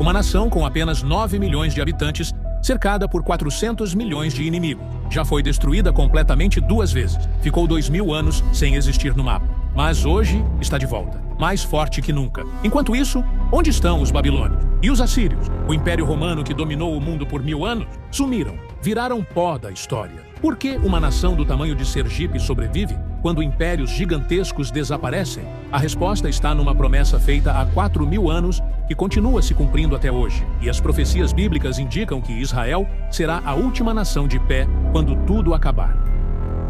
Uma nação com apenas 9 milhões de habitantes, cercada por 400 milhões de inimigos. Já foi destruída completamente 2 vezes. Ficou 2000 anos sem existir no mapa. Mas hoje está de volta, mais forte que nunca. Enquanto isso, onde estão os babilônios? E os assírios? O Império Romano que dominou o mundo por 1000 anos? Sumiram, viraram pó da história. Por que uma nação do tamanho de Sergipe sobrevive quando impérios gigantescos desaparecem? A resposta está numa promessa feita há 4000 anos que continua se cumprindo até hoje. E as profecias bíblicas indicam que Israel será a última nação de pé quando tudo acabar.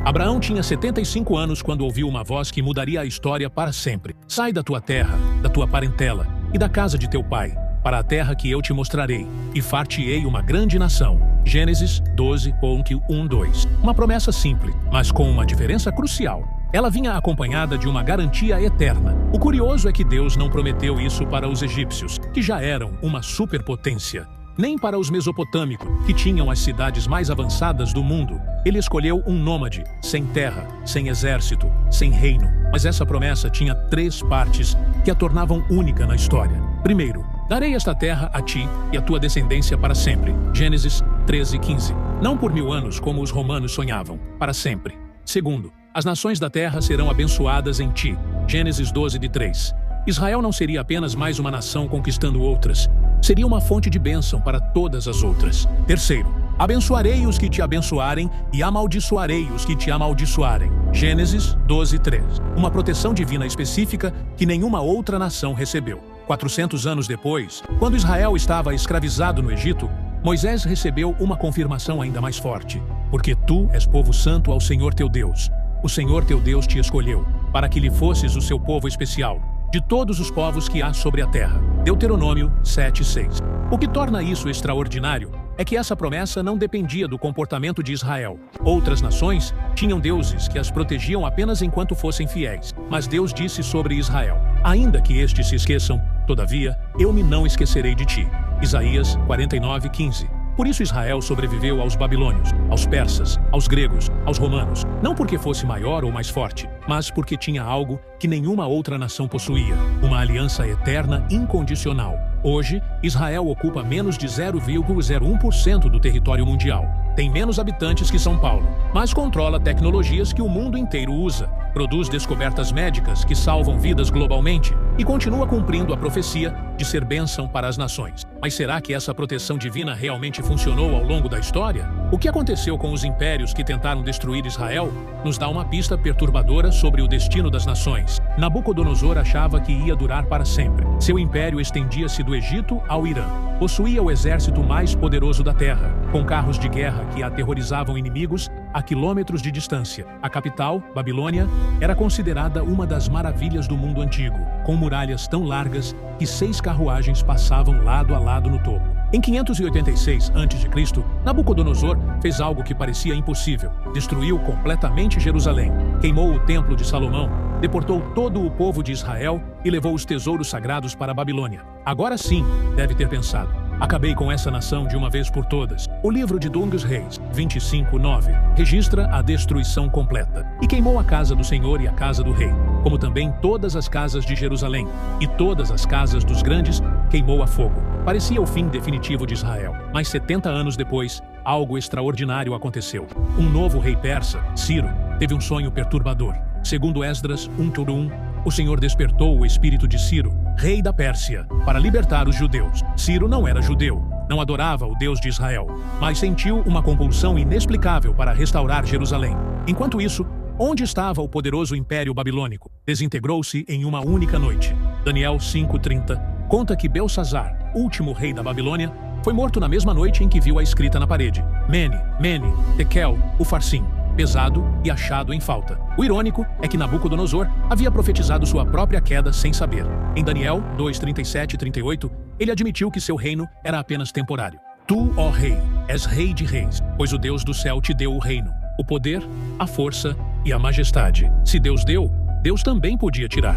Abraão tinha 75 anos quando ouviu uma voz que mudaria a história para sempre. Sai da tua terra, da tua parentela e da casa de teu pai, para a terra que eu te mostrarei, e far-te-ei uma grande nação. Gênesis 12:1-2. Uma promessa simples, mas com uma diferença crucial. Ela vinha acompanhada de uma garantia eterna. O curioso é que Deus não prometeu isso para os egípcios, que já eram uma superpotência. Nem para os mesopotâmicos, que tinham as cidades mais avançadas do mundo. Ele escolheu um nômade, sem terra, sem exército, sem reino. Mas essa promessa tinha 3 partes que a tornavam única na história. Primeiro, darei esta terra a ti e a tua descendência para sempre. Gênesis 13:15. Não por 1000 anos, como os romanos sonhavam, para sempre. Segundo, as nações da terra serão abençoadas em ti. Gênesis 12:3. Israel não seria apenas mais uma nação conquistando outras. Seria uma fonte de bênção para todas as outras. Terceiro, abençoarei os que te abençoarem e amaldiçoarei os que te amaldiçoarem. Gênesis 12:3. Uma proteção divina específica que nenhuma outra nação recebeu. 400 anos depois, quando Israel estava escravizado no Egito, Moisés recebeu uma confirmação ainda mais forte. Porque tu és povo santo ao Senhor teu Deus. O Senhor teu Deus te escolheu, para que lhe fosses o seu povo especial, de todos os povos que há sobre a terra. Deuteronômio 7:6. O que torna isso extraordinário é que essa promessa não dependia do comportamento de Israel. Outras nações tinham deuses que as protegiam apenas enquanto fossem fiéis. Mas Deus disse sobre Israel: ainda que estes se esqueçam, todavia, eu me não esquecerei de ti. Isaías 49:15. Por isso Israel sobreviveu aos babilônios, aos persas, aos gregos, aos romanos, não porque fosse maior ou mais forte, mas porque tinha algo que nenhuma outra nação possuía, uma aliança eterna incondicional. Hoje, Israel ocupa menos de 0,01% do território mundial. Tem menos habitantes que São Paulo, mas controla tecnologias que o mundo inteiro usa, produz descobertas médicas que salvam vidas globalmente e continua cumprindo a profecia de ser bênção para as nações. Mas será que essa proteção divina realmente funcionou ao longo da história? O que aconteceu com os impérios que tentaram destruir Israel nos dá uma pista perturbadora sobre o destino das nações. Nabucodonosor achava que ia durar para sempre. Seu império estendia-se do Egito ao Irã. Possuía o exército mais poderoso da terra, com carros de guerra que aterrorizavam inimigos a quilômetros de distância. A capital, Babilônia, era considerada uma das maravilhas do mundo antigo, com muralhas tão largas que 6 carruagens passavam lado a lado no topo. Em 586 a.C., Nabucodonosor fez algo que parecia impossível. Destruiu completamente Jerusalém, queimou o templo de Salomão, deportou todo o povo de Israel e levou os tesouros sagrados para a Babilônia. Agora sim, deve ter pensado: acabei com essa nação de uma vez por todas. O livro de dos Reis, 25:9, registra a destruição completa. E queimou a casa do Senhor e a casa do rei, como também todas as casas de Jerusalém, e todas as casas dos grandes queimou a fogo. Parecia o fim definitivo de Israel. Mas 70 anos depois, algo extraordinário aconteceu. Um novo rei persa, Ciro, teve um sonho perturbador. Segundo Esdras 1:1, o Senhor despertou o espírito de Ciro, rei da Pérsia, para libertar os judeus. Ciro não era judeu, não adorava o Deus de Israel, mas sentiu uma compulsão inexplicável para restaurar Jerusalém. Enquanto isso, onde estava o poderoso Império Babilônico? Desintegrou-se em uma única noite. Daniel 5:30 conta que Belsazar, último rei da Babilônia, foi morto na mesma noite em que viu a escrita na parede: Mene, Mene, Tekel, Ufarsim, pesado e achado em falta. O irônico é que Nabucodonosor havia profetizado sua própria queda sem saber. Em Daniel 2:37 e 38, ele admitiu que seu reino era apenas temporário. Tu, ó rei, és rei de reis, pois o Deus do céu te deu o reino, o poder, a força e a majestade. Se Deus deu, Deus também podia tirar.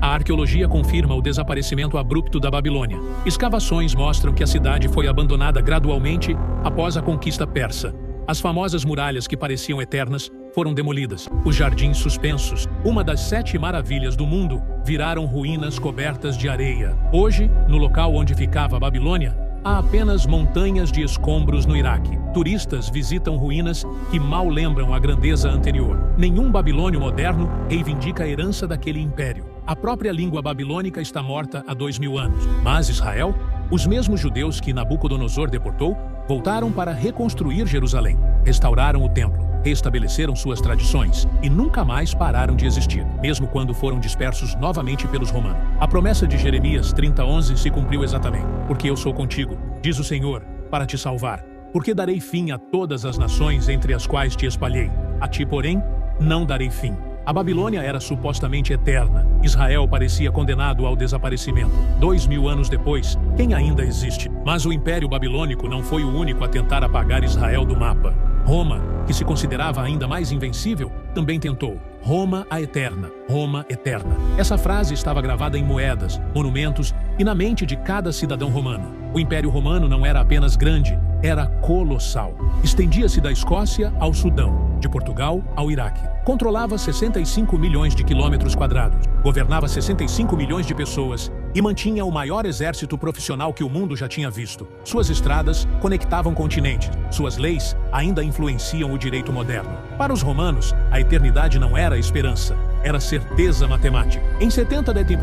A arqueologia confirma o desaparecimento abrupto da Babilônia. Escavações mostram que a cidade foi abandonada gradualmente após a conquista persa. As famosas muralhas que pareciam eternas foram demolidas. Os jardins suspensos, uma das 7 maravilhas do mundo, viraram ruínas cobertas de areia. Hoje, no local onde ficava a Babilônia, há apenas montanhas de escombros no Iraque. Turistas visitam ruínas que mal lembram a grandeza anterior. Nenhum babilônio moderno reivindica a herança daquele império. A própria língua babilônica está morta há 2000 anos. Mas Israel, os mesmos judeus que Nabucodonosor deportou, voltaram para reconstruir Jerusalém. Restauraram o templo, restabeleceram suas tradições e nunca mais pararam de existir, mesmo quando foram dispersos novamente pelos romanos. A promessa de Jeremias 30:11 se cumpriu exatamente. Porque eu sou contigo, diz o Senhor, para te salvar. Porque darei fim a todas as nações entre as quais te espalhei. A ti, porém, não darei fim. A Babilônia era supostamente eterna. Israel parecia condenado ao desaparecimento. 2000 anos depois, quem ainda existe? Mas o Império Babilônico não foi o único a tentar apagar Israel do mapa. Roma, que se considerava ainda mais invencível, também tentou. Roma a eterna, Roma eterna. Essa frase estava gravada em moedas, monumentos e na mente de cada cidadão romano. O Império Romano não era apenas grande, era colossal. Estendia-se da Escócia ao Sudão, de Portugal ao Iraque. Controlava 65 milhões de quilômetros quadrados, governava 65 milhões de pessoas e mantinha o maior exército profissional que o mundo já tinha visto. Suas estradas conectavam continentes, suas leis ainda influenciam o direito moderno. Para os romanos, a eternidade não era esperança, era certeza matemática. Em 70 d.C.,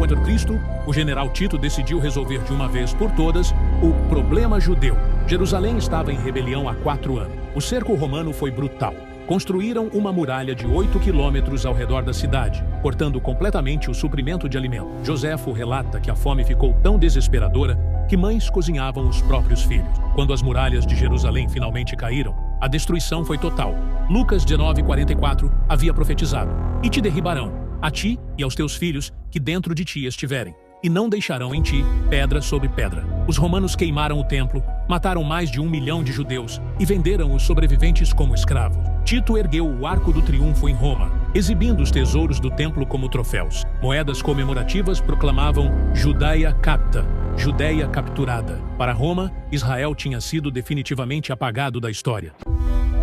o general Tito decidiu resolver de uma vez por todas o problema judeu. Jerusalém estava em rebelião há 4 anos. O cerco romano foi brutal. Construíram uma muralha de 8 quilômetros ao redor da cidade, cortando completamente o suprimento de alimento. Joséfo relata que a fome ficou tão desesperadora que mães cozinhavam os próprios filhos. Quando as muralhas de Jerusalém finalmente caíram, a destruição foi total. Lucas 19:44 havia profetizado: "E te derribarão, a ti e aos teus filhos que dentro de ti estiverem, e não deixarão em ti pedra sobre pedra." Os romanos queimaram o templo, mataram mais de 1 milhão de judeus e venderam os sobreviventes como escravos. Tito ergueu o Arco do Triunfo em Roma, exibindo os tesouros do templo como troféus. Moedas comemorativas proclamavam Judaea capta, Judéia capturada. Para Roma, Israel tinha sido definitivamente apagado da história.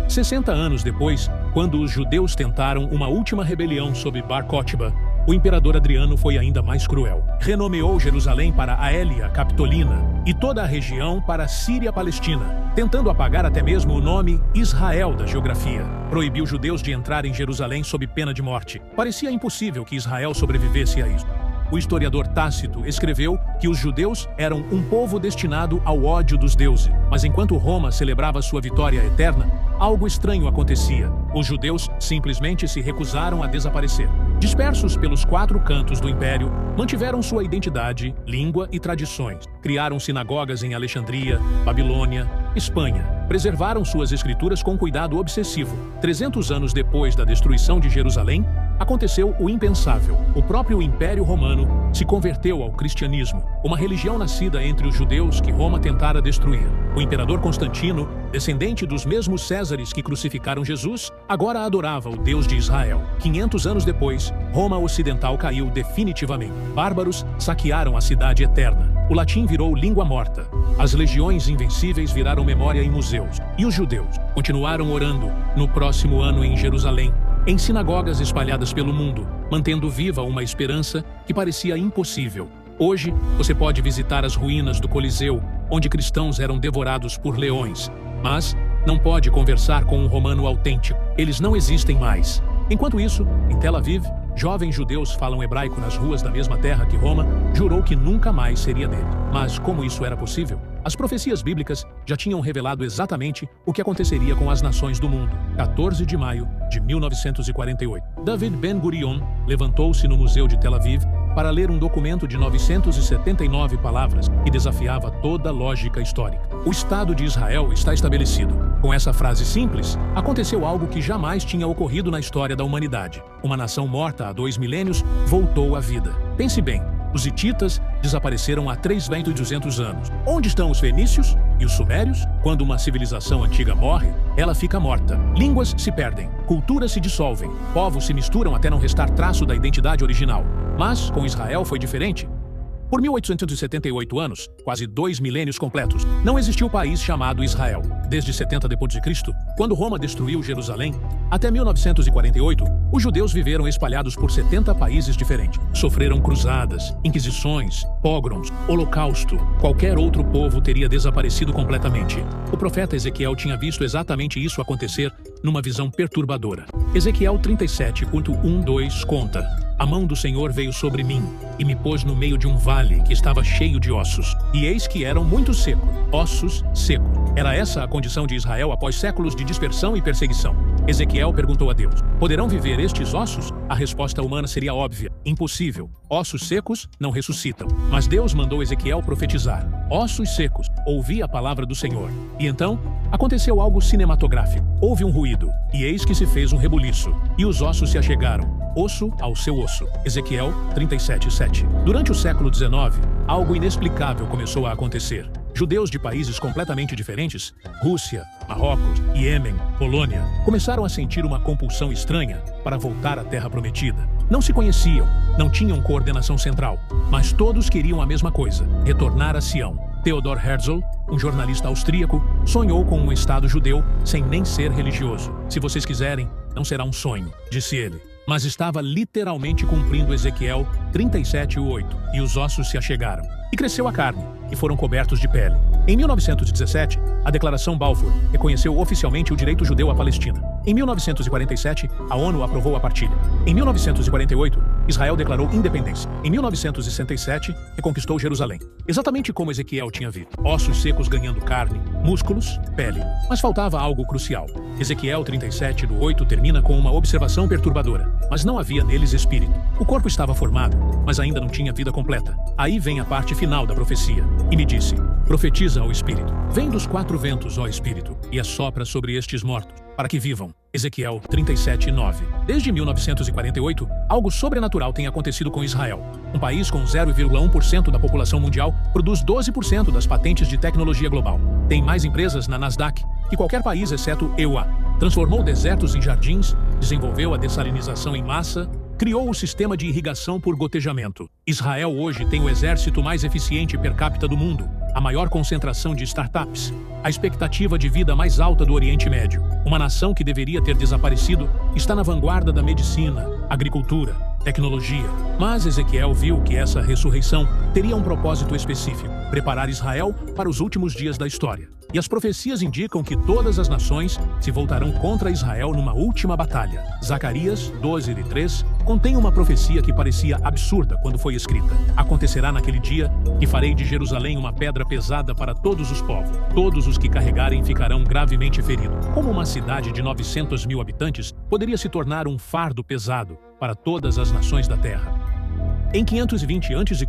60 anos depois, quando os judeus tentaram uma última rebelião sob Bar Kokhba, o imperador Adriano foi ainda mais cruel. Renomeou Jerusalém para Aelia Capitolina e toda a região para Síria-Palestina, tentando apagar até mesmo o nome Israel da geografia. Proibiu judeus de entrar em Jerusalém sob pena de morte. Parecia impossível que Israel sobrevivesse a isso. O historiador Tácito escreveu que os judeus eram um povo destinado ao ódio dos deuses. Mas enquanto Roma celebrava sua vitória eterna, algo estranho acontecia. Os judeus simplesmente se recusaram a desaparecer. Dispersos pelos 4 cantos do império, mantiveram sua identidade, língua e tradições. Criaram sinagogas em Alexandria, Babilônia, Espanha. Preservaram suas escrituras com cuidado obsessivo. 300 anos depois da destruição de Jerusalém, aconteceu o impensável. O próprio Império Romano se converteu ao cristianismo, uma religião nascida entre os judeus que Roma tentara destruir. O imperador Constantino, descendente dos mesmos Césares que crucificaram Jesus, agora adorava o Deus de Israel. 500 anos depois, Roma Ocidental caiu definitivamente. Bárbaros saquearam a cidade eterna. O latim virou língua morta. As legiões invencíveis viraram memória em museus. E os judeus continuaram orando no próximo ano em Jerusalém, em sinagogas espalhadas pelo mundo, mantendo viva uma esperança que parecia impossível. Hoje, você pode visitar as ruínas do Coliseu, onde cristãos eram devorados por leões, mas não pode conversar com um romano autêntico. Eles não existem mais. Enquanto isso, em Tel Aviv, jovens judeus falam hebraico nas ruas da mesma terra que Roma jurou que nunca mais seria dele. Mas como isso era possível? As profecias bíblicas já tinham revelado exatamente o que aconteceria com as nações do mundo. 14 de maio de 1948. David Ben-Gurion levantou-se no Museu de Tel Aviv para ler um documento de 979 palavras que desafiava toda lógica histórica. O Estado de Israel está estabelecido. Com essa frase simples, aconteceu algo que jamais tinha ocorrido na história da humanidade. Uma nação morta há 2 milênios voltou à vida. Pense bem. Os hititas desapareceram há 3.200 anos. Onde estão os fenícios e os sumérios? Quando uma civilização antiga morre, ela fica morta. Línguas se perdem, culturas se dissolvem, povos se misturam até não restar traço da identidade original. Mas, com Israel foi diferente. Por 1878 anos, quase 2 milênios completos, não existiu país chamado Israel. Desde 70 d.C., quando Roma destruiu Jerusalém, até 1948, os judeus viveram espalhados por 70 países diferentes. Sofreram cruzadas, inquisições, pogroms, holocausto. Qualquer outro povo teria desaparecido completamente. O profeta Ezequiel tinha visto exatamente isso acontecer numa visão perturbadora. Ezequiel 37:1-2 conta: A mão do Senhor veio sobre mim e me pôs no meio de um vale que estava cheio de ossos. E eis que eram muito secos, ossos secos. Era essa a condição de Israel após séculos de dispersão e perseguição. Ezequiel perguntou a Deus: poderão viver estes ossos? A resposta humana seria óbvia: impossível. Ossos secos não ressuscitam. Mas Deus mandou Ezequiel profetizar: ossos secos, ouvi a palavra do Senhor. E então, aconteceu algo cinematográfico. Houve um ruído, e eis que se fez um rebuliço, e os ossos se achegaram, osso ao seu osso. Ezequiel 37:7. Durante o século XIX, algo inexplicável começou a acontecer. Judeus de países completamente diferentes, Rússia, Marrocos, Iêmen, Polônia, começaram a sentir uma compulsão estranha para voltar à Terra Prometida. Não se conheciam, não tinham coordenação central, mas todos queriam a mesma coisa: retornar a Sião. Theodor Herzl, um jornalista austríaco, sonhou com um Estado judeu sem nem ser religioso. Se vocês quiserem, não será um sonho, disse ele. Mas estava literalmente cumprindo Ezequiel 37:8, e os ossos se achegaram. E cresceu a carne, e foram cobertos de pele. Em 1917, a Declaração Balfour reconheceu oficialmente o direito judeu à Palestina. Em 1947, a ONU aprovou a partilha. Em 1948, Israel declarou independência. Em 1967, reconquistou Jerusalém. Exatamente como Ezequiel tinha visto. Ossos secos ganhando carne, músculos, pele. Mas faltava algo crucial. Ezequiel 37:8 termina com uma observação perturbadora. Mas não havia neles espírito. O corpo estava formado, mas ainda não tinha vida completa. Aí vem a parte final da profecia. E me disse: profetiza ao Espírito. Vem dos 4 ventos, ó Espírito, e assopra sobre estes mortos, para que vivam. Ezequiel 37:9. Desde 1948, algo sobrenatural tem acontecido com Israel. Um país com 0,1% da população mundial produz 12% das patentes de tecnologia global. Tem mais empresas na Nasdaq que qualquer país exceto EUA. Transformou desertos em jardins, desenvolveu a dessalinização em massa, criou o sistema de irrigação por gotejamento. Israel hoje tem o exército mais eficiente per capita do mundo, a maior concentração de startups, a expectativa de vida mais alta do Oriente Médio. Uma nação que deveria ter desaparecido está na vanguarda da medicina, agricultura, tecnologia. Mas Ezequiel viu que essa ressurreição teria um propósito específico: preparar Israel para os últimos dias da história. E as profecias indicam que todas as nações se voltarão contra Israel numa última batalha. Zacarias 12:3 contém uma profecia que parecia absurda quando foi escrita. Acontecerá naquele dia que farei de Jerusalém uma pedra pesada para todos os povos. Todos os que carregarem ficarão gravemente feridos. Como uma cidade de 900 mil habitantes poderia se tornar um fardo pesado para todas as nações da terra? Em 520 a.C.,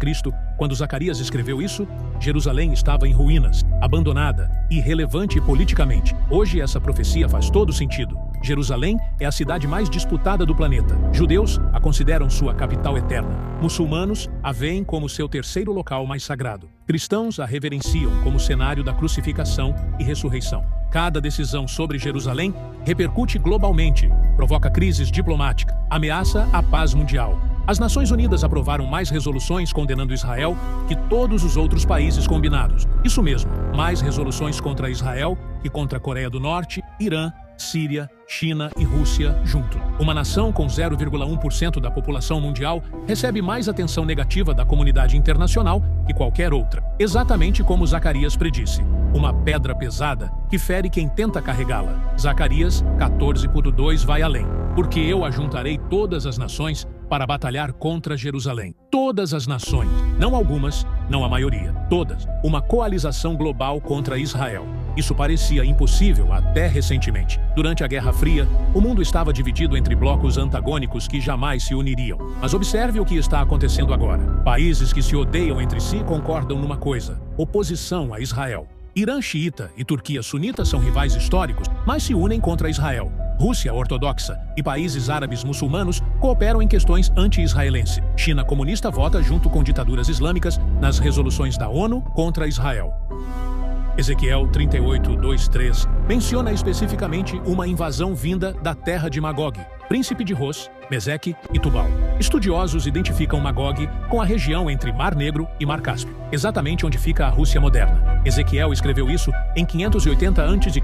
quando Zacarias escreveu isso, Jerusalém estava em ruínas, abandonada e irrelevante politicamente. Hoje essa profecia faz todo sentido. Jerusalém é a cidade mais disputada do planeta. Judeus a consideram sua capital eterna. Muçulmanos a veem como seu terceiro local mais sagrado. Cristãos a reverenciam como cenário da crucificação e ressurreição. Cada decisão sobre Jerusalém repercute globalmente, provoca crises diplomáticas, ameaça a paz mundial. As Nações Unidas aprovaram mais resoluções condenando Israel que todos os outros países combinados. Isso mesmo, mais resoluções contra Israel que contra a Coreia do Norte, Irã, Síria, China e Rússia juntos. Uma nação com 0,1% da população mundial recebe mais atenção negativa da comunidade internacional que qualquer outra. Exatamente como Zacarias predisse: uma pedra pesada que fere quem tenta carregá-la. Zacarias 14:2 vai além: porque eu ajuntarei todas as nações para batalhar contra Jerusalém. Todas as nações, não algumas, não a maioria, todas. Uma coalização global contra Israel. Isso parecia impossível até recentemente. Durante a Guerra Fria, o mundo estava dividido entre blocos antagônicos que jamais se uniriam. Mas observe o que está acontecendo agora. Países que se odeiam entre si concordam numa coisa: oposição a Israel. Irã xiita e Turquia sunita são rivais históricos, mas se unem contra Israel. Rússia ortodoxa e países árabes muçulmanos cooperam em questões anti-israelense. China comunista vota junto com ditaduras islâmicas nas resoluções da ONU contra Israel. Ezequiel 38:2-3 menciona especificamente uma invasão vinda da terra de Magog, príncipe de Ros, Meseque e Tubal. Estudiosos identificam Magog com a região entre Mar Negro e Mar Cáspio, exatamente onde fica a Rússia moderna. Ezequiel escreveu isso em 580 a.C.,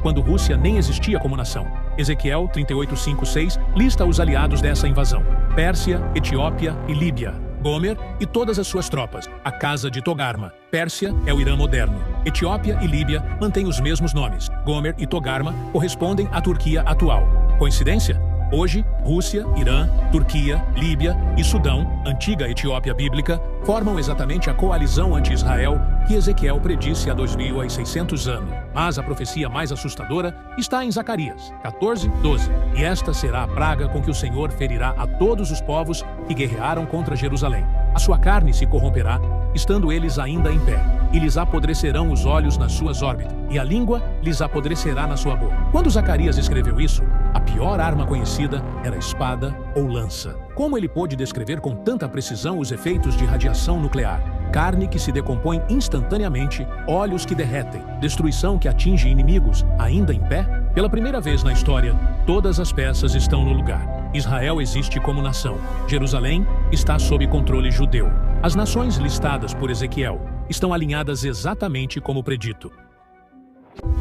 quando Rússia nem existia como nação. Ezequiel 38:5-6 lista os aliados dessa invasão: Pérsia, Etiópia e Líbia. Gomer e todas as suas tropas, a casa de Togarma. Pérsia é o Irã moderno. Etiópia e Líbia mantêm os mesmos nomes. Gomer e Togarma correspondem à Turquia atual. Coincidência? Hoje, Rússia, Irã, Turquia, Líbia e Sudão, antiga Etiópia bíblica, formam exatamente a coalizão anti-Israel que Ezequiel predisse há 2.600 anos. Mas a profecia mais assustadora está em Zacarias 14:12. E esta será a praga com que o Senhor ferirá a todos os povos que guerrearam contra Jerusalém. A sua carne se corromperá, estando eles ainda em pé, e lhes apodrecerão os olhos nas suas órbitas, e a língua lhes apodrecerá na sua boca. Quando Zacarias escreveu isso, a pior arma conhecida era espada ou lança. Como ele pôde descrever com tanta precisão os efeitos de radiação nuclear? Carne que se decompõe instantaneamente, olhos que derretem, destruição que atinge inimigos ainda em pé? Pela primeira vez na história, todas as peças estão no lugar. Israel existe como nação. Jerusalém está sob controle judeu. As nações listadas por Ezequiel estão alinhadas exatamente como predito.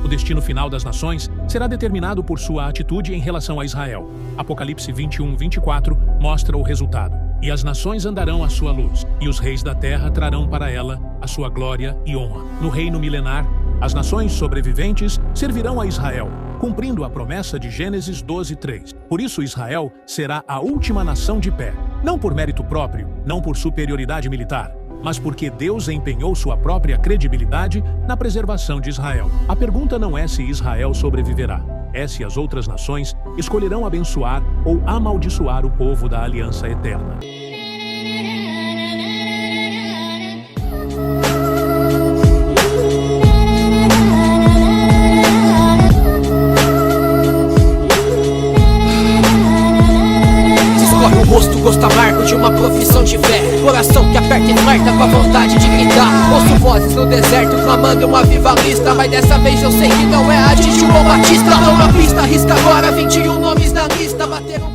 O destino final das nações será determinado por sua atitude em relação a Israel. Apocalipse 21:24 mostra o resultado. E as nações andarão à sua luz, e os reis da terra trarão para ela a sua glória e honra. No reino milenar, as nações sobreviventes servirão a Israel, cumprindo a promessa de Gênesis 12:3. Por isso Israel será a última nação de pé, não por mérito próprio, não por superioridade militar, mas porque Deus empenhou sua própria credibilidade na preservação de Israel. A pergunta não é se Israel sobreviverá, é se as outras nações escolherão abençoar ou amaldiçoar o povo da aliança eterna. Gosto amargo de uma profissão de fé, coração que aperta e flerta com a vontade de gritar. Ouço vozes no deserto clamando uma viva lista, mas dessa vez eu sei que não é a de João Batista. Não na pista, risca agora 21 nomes na lista, bateram